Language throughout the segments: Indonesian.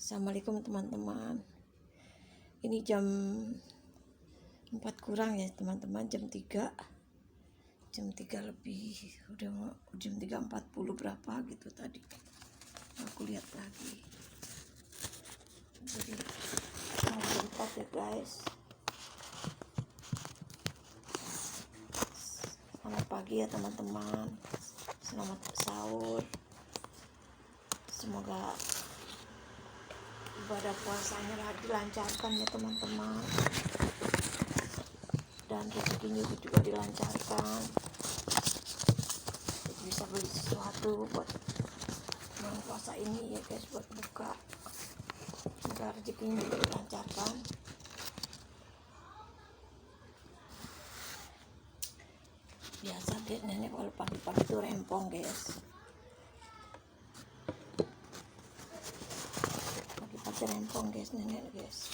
Assalamualaikum teman-teman. Ini jam 4 kurang ya teman-teman, jam 3 lebih, udah jam 3.40 berapa gitu tadi. Aku lihat lagi. Jadi mau berempat ya guys. Selamat pagi ya teman-teman. Selamat sahur. Semoga ibadah puasanya dilancarkan ya teman-teman, dan rezekinya juga dilancarkan, jadi bisa beli sesuatu buat bulan puasa ini ya guys, buat buka. Semoga rezekinya juga dilancarkan. Biasa guys, nenek kalau pagi-pagi itu rempong guys, rempong guys, nenek guys.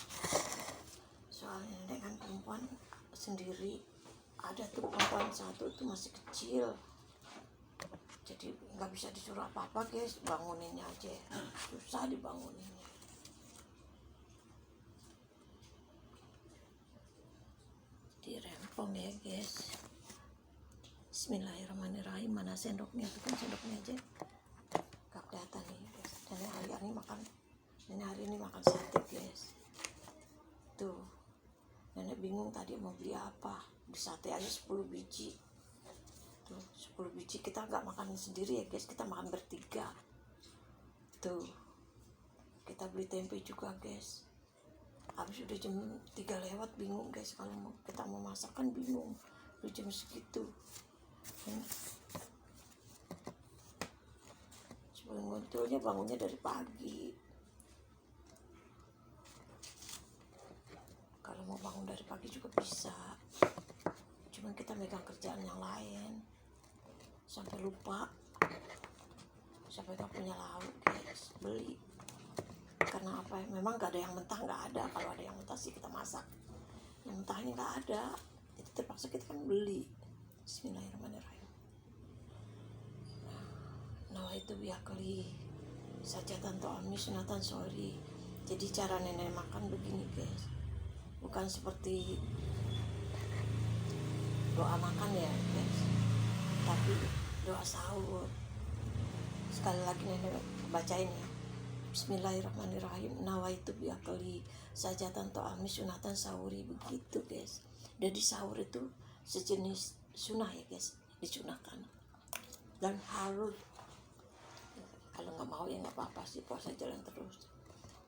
Soalnya nenek kan perempuan sendiri, ada tuh perempuan satu tuh masih kecil, jadi nggak bisa disuruh apa-apa guys, banguninnya aja susah dibanguninnya. Dirempong ya guys. Bismillahirrahmanirrahim. Mana sendoknya? Tuh kan sendoknya aja nggak kelihatan nih guys. Nenek hari ini makan sate guys. Tuh, nenek bingung tadi mau beli apa. Di sate aja 10 biji. Tuh, 10 biji kita nggak makan sendiri ya guys, kita makan bertiga. Tuh, kita beli tempe juga guys. Habis udah jam 3 lewat, bingung guys, kalau kita mau masak kan bingung. Udah jam segitu. Sebelum nguntulnya bangunnya dari pagi. Kalau mau bangun dari pagi juga bisa, cuman kita megang kerjaan yang lain sampai lupa, sampai gak punya lauk guys, beli. Karena apa ya, memang gak ada yang mentah, gak ada. Kalau ada yang mentah sih kita masak, yang mentah ini gak ada, jadi terpaksa kita kan beli. Bismillahirrahmanirrahim. Nah itu biakli sajatan to'ami sunatan sori. Jadi cara nenek makan begini guys, bukan seperti doa makan ya guys, tapi doa sahur. Sekali lagi nenek bacain ya. Bismillahirrahmanirrahim. Nawaitu biakli sajatan to'ami sunatan sahuri. Begitu guys. Jadi sahur itu sejenis sunnah ya guys, disunahkan. Dan harus, kalau nggak mau ya nggak apa-apa sih, puasa jalan terus.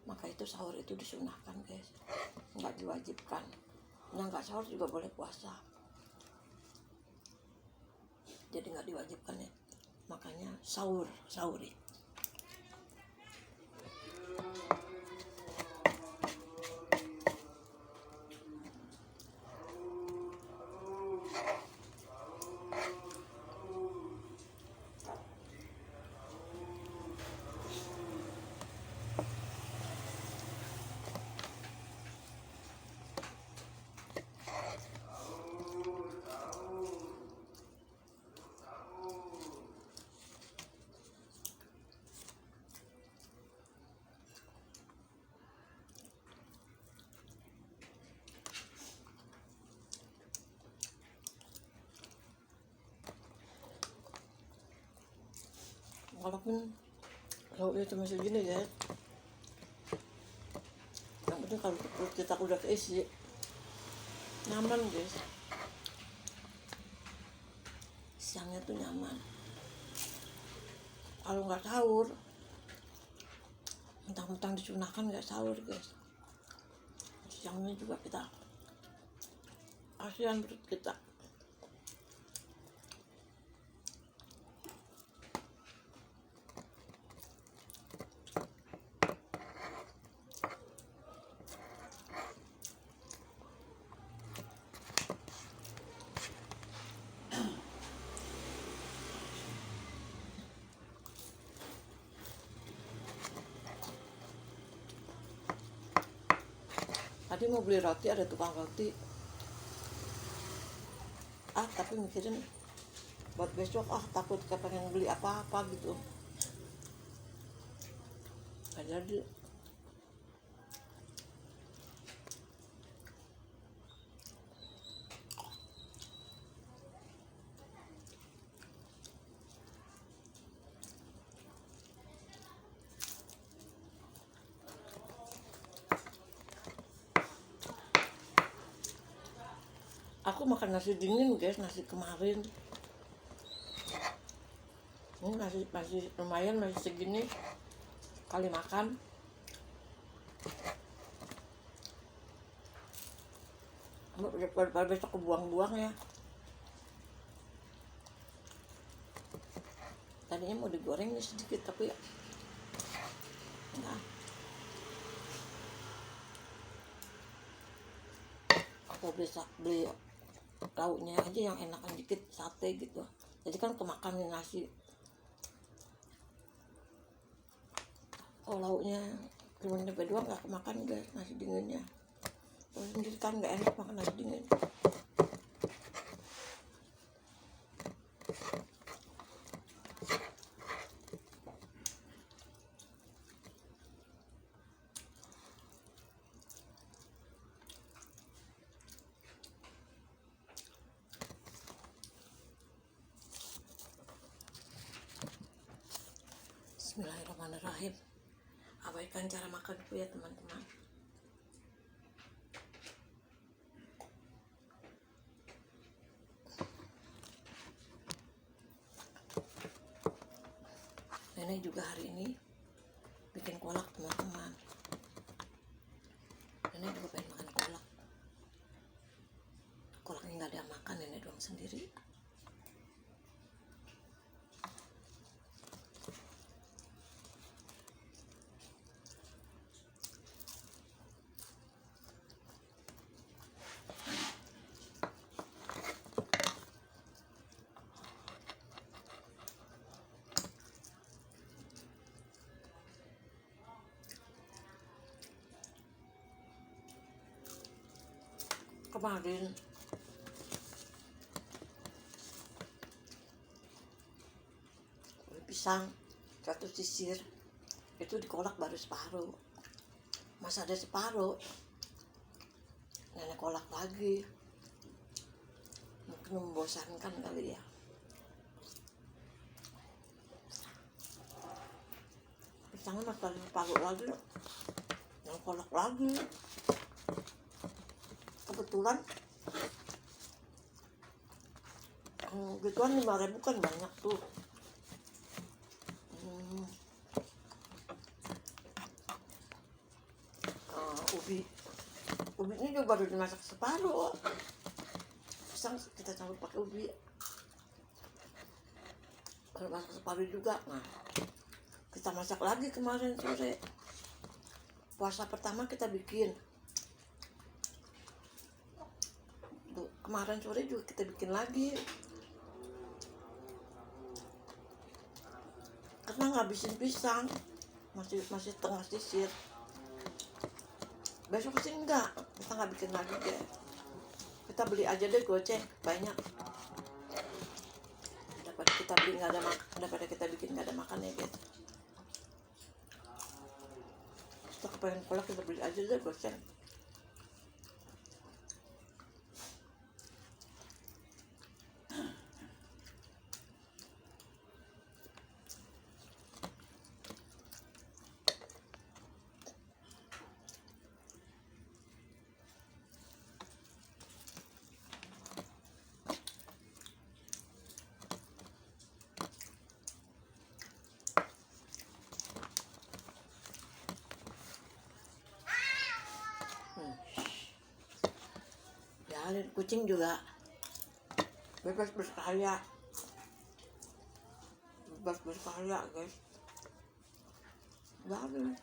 Maka itu sahur itu disunahkan guys, nggak diwajibkan. Yang nggak sahur juga boleh puasa, jadi nggak diwajibkan ya. Makanya sahuri. Walaupun lauknya cuma segini ya, yang penting kalau perut kita udah keisi, nyaman guys. Siangnya tuh nyaman. Kalau nggak sahur, mentang-mentang disunahkan nggak sahur guys, siangnya juga kita kasihan perut kita. Tadi mau beli roti, ada tukang roti, tapi mikirin buat besok, takut kepengen beli apa-apa gitu, gak jadi. Aku makan nasi dingin guys, nasi kemarin. Ini nasi lumayan, masih segini kali makan. Daripada besok kebuang-buang ya. Tadinya mau digoreng nih sedikit tapi enggak. Aku bisa beli lauknya aja yang enakan dikit, sate gitu. Jadi kan kemakan nih nasi. Kalau lauknya cuma nyampe doang nggak kemakan guys, nasi dinginnya. Kalau sendiri kan nggak enak makan nasi dingin. Bismillahirrahmanirrahim. Abaikan cara makanku ya teman-teman. Nenek juga hari ini bikin kolak teman-teman. Nenek juga pengen makan kolak. Kolaknya nggak ada yang makan, nenek doang sendiri. Kemarin pisang satu sisir itu dikolak baru separuh, masa ada separuh nenek kolak lagi, mungkin membosankan kali ya. Pisangnya masih ada separuh lagi, yang kolak lagi. Kebetulan gituan 5.000 kan banyak tuh. Ubinya juga baru dimasak separuh. Pisang kita campur pakai ubi, baru masak separuh juga. Nah, kita masak lagi kemarin sore. Puasa pertama kita bikin. Kemarin sore juga kita bikin lagi. Karena ngabisin pisang, masih setengah sisir. Besok sih enggak, kita nggak bikin lagi deh. Kita beli aja deh goceng banyak. Daripada kita beli nggak ada daripada kita bikin nggak ada makan ya guys. Kita kepengen kolak, kita beli aja deh goceng. Ya, kucing juga bebas berkarya guys. Bagus.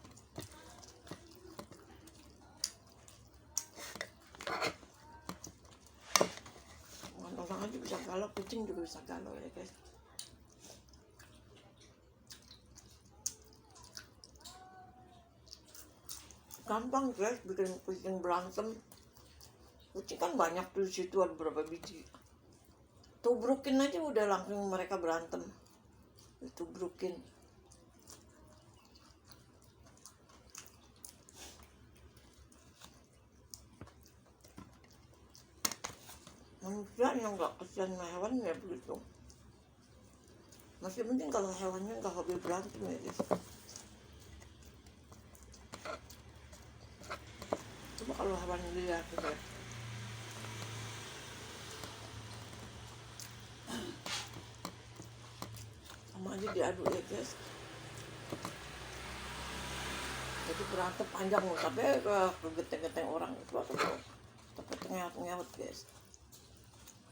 Orang aja bisa galau, kucing juga bisa galau ya guys. Gampang guys bikin kucing berantem. Kucing kan banyak tuh, situ ada berapa biji. Tubrukin aja udah langsung mereka berantem. Ditubrukin. Manusia yang nggak kesian sama hewan ya begitu. Masih penting kalau hewannya nggak hobi berantem ya guys. Coba kalau hewan liar gitu. diadu ya guys. Jadi berantem panjang sampai ke genteng-genteng orang itu sampai tengah-tengah guys.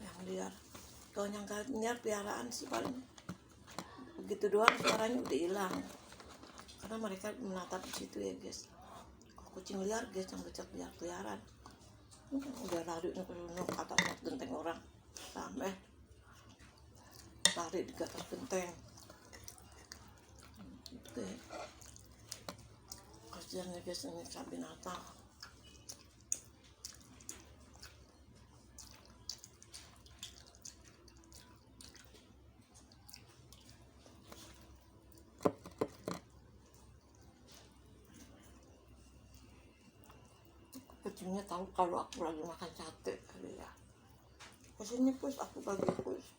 Yang liar, kalau yang liar piaraan sih paling begitu doang suaranya udah hilang karena mereka menatap di situ ya guys. Kucing liar guys yang berkeliaran udah lari ke atas genteng orang sampai lari di atas genteng. Oke, kasihan ya guys ini binatang. Kucingnya tahu kalau aku lagi makan sate kali ya. Kesini pus aku bagi pus.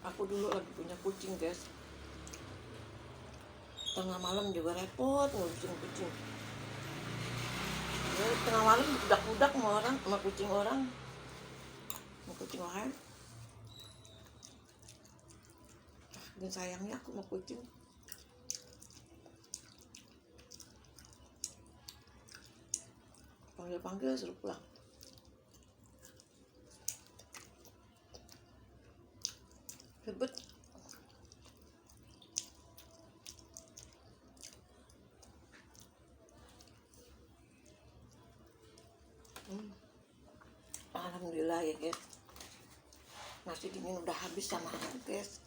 Aku dulu lagi punya kucing guys. Tengah malam juga repot ngurusin kucing. Ya, tengah malam budak-budak sama kucing orang, sama kucing lain. Dan sayangnya aku sama kucing. Panggil-panggil suruh pulang. Ribet. Alhamdulillah ya guys. Nasi dingin udah habis sama aku guys.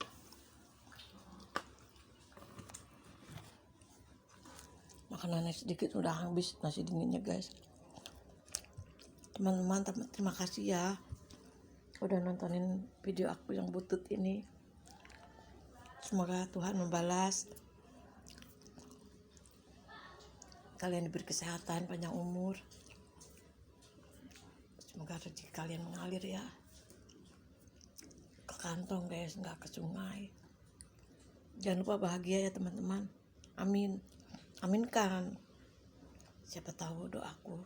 Makanannya sedikit udah habis nasi dinginnya guys. Teman-teman terima kasih ya udah nontonin video aku yang butut ini. Semoga Tuhan membalas. Kalian diberi kesehatan, panjang umur. Semoga rezeki kalian mengalir ya ke kantong guys, nggak ke sungai. Jangan lupa bahagia ya teman-teman. Amin. Aminkan. Siapa tahu doaku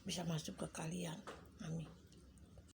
bisa masuk ke kalian. Amin.